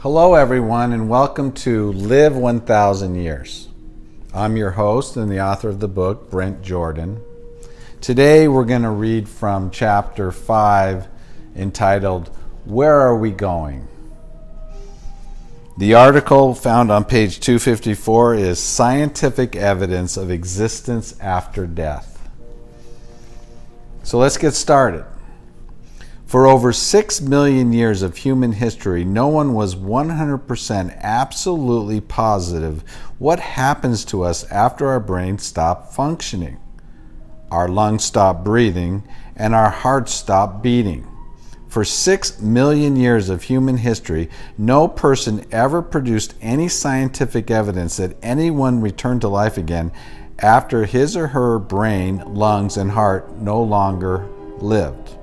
Hello everyone and welcome to Live 1000 Years. I'm your host and the author of the book, Brent Jordan. Today we're going to read from chapter 5 entitled, Where Are We Going? The article found on page 254 is Scientific Evidence of Existence After Death. So let's get started. For over 6 million years of human history, no one was 100% absolutely positive what happens to us after our brains stop functioning, our lungs stop breathing, and our hearts stop beating. For 6 million years of human history, no person ever produced any scientific evidence that anyone returned to life again after his or her brain, lungs, and heart no longer lived.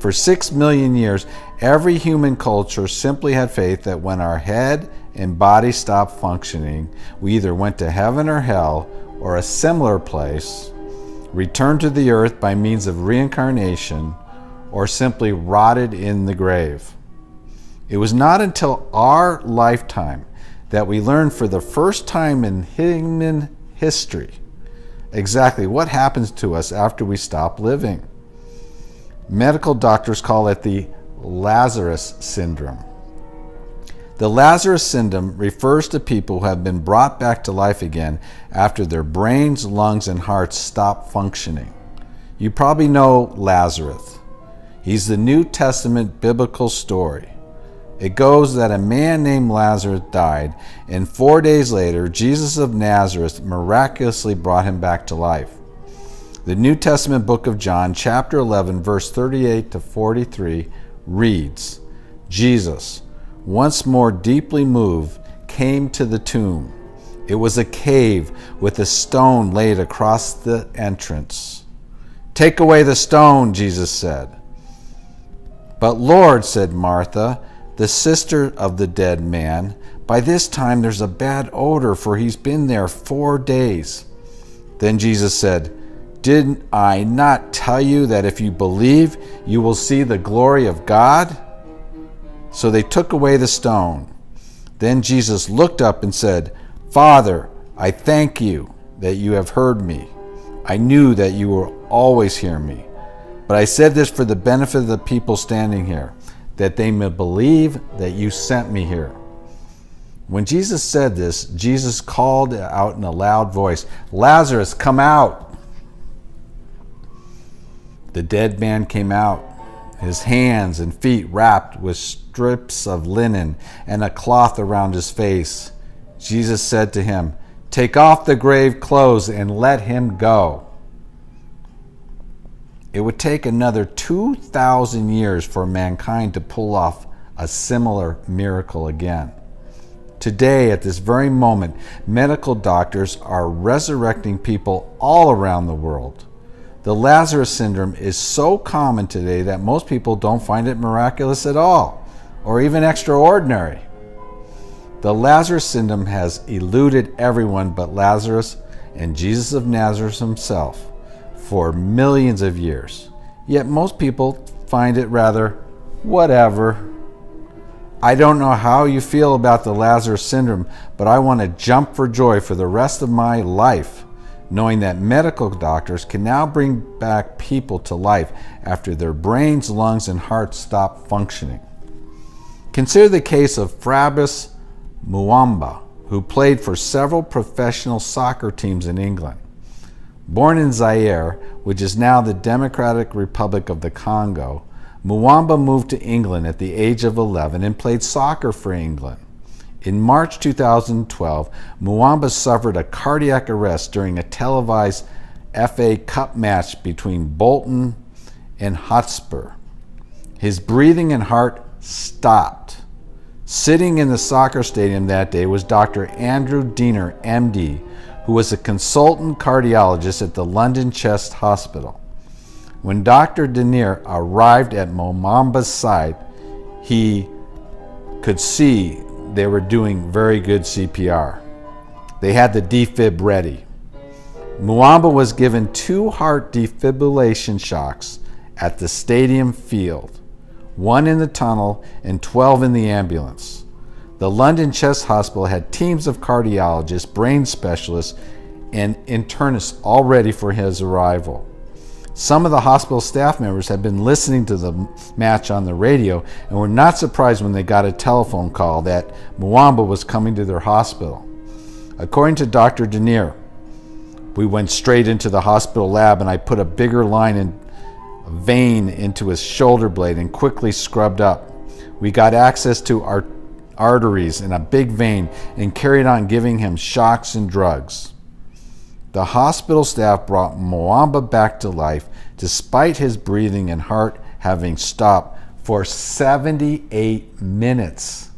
For 6 million years, every human culture simply had faith that when our head and body stopped functioning, we either went to heaven or hell, or a similar place, returned to the earth by means of reincarnation, or simply rotted in the grave. It was not until our lifetime that we learned for the first time in human history exactly what happens to us after we stop living. Medical doctors call it the Lazarus syndrome. The Lazarus syndrome refers to people who have been brought back to life again after their brains, lungs, and hearts stop functioning. You probably know Lazarus. He's the New Testament biblical story. It goes that a man named Lazarus died, and 4 days later, Jesus of Nazareth miraculously brought him back to life. The New Testament book of John, chapter 11, verse 38 to 43, reads, Jesus, once more deeply moved, came to the tomb. It was a cave with a stone laid across the entrance. Take away the stone, Jesus said. But Lord, said Martha, the sister of the dead man, by this time there's a bad odor, for he's been there 4 days. Then Jesus said, Did I not tell you that if you believe, you will see the glory of God? So they took away the stone. Then Jesus looked up and said, Father, I thank you that you have heard me. I knew that you will always hear me. But I said this for the benefit of the people standing here, that they may believe that you sent me here. When Jesus said this, Jesus called out in a loud voice, Lazarus, come out. The dead man came out, his hands and feet wrapped with strips of linen and a cloth around his face. Jesus said to him, Take off the grave clothes and let him go. It would take another 2,000 years for mankind to pull off a similar miracle again. Today, at this very moment, medical doctors are resurrecting people all around the world. The Lazarus syndrome is so common today that most people don't find it miraculous at all, or even extraordinary. The Lazarus syndrome has eluded everyone but Lazarus and Jesus of Nazareth himself for millions of years. Yet most people find it rather whatever. I don't know how you feel about the Lazarus syndrome, but I want to jump for joy for the rest of my life, knowing that medical doctors can now bring back people to life after their brains, lungs, and hearts stop functioning. Consider the case of Fabrice Muamba, who played for several professional soccer teams in England. Born in Zaire, which is now the Democratic Republic of the Congo, Muamba moved to England at the age of 11 and played soccer for England. In March 2012, Muamba suffered a cardiac arrest during a televised FA Cup match between Bolton and Hotspur. His breathing and heart stopped. Sitting in the soccer stadium that day was Dr. Andrew Diener, MD, who was a consultant cardiologist at the London Chest Hospital. When Dr. Diener arrived at Muamba's side, he could see they were doing very good CPR. They had the defib ready. Muamba was given 2 heart defibrillation shocks at the stadium field, 1 in the tunnel and 12 in the ambulance. The London Chest Hospital had teams of cardiologists, brain specialists, and internists all ready for his arrival. Some of the hospital staff members had been listening to the match on the radio and were not surprised when they got a telephone call that Muamba was coming to their hospital. According to Dr. Denier, we went straight into the hospital lab and I put a bigger line in a vein into his shoulder blade and quickly scrubbed up. We got access to our arteries in a big vein and carried on giving him shocks and drugs. The hospital staff brought Muamba back to life despite his breathing and heart having stopped for 78 minutes.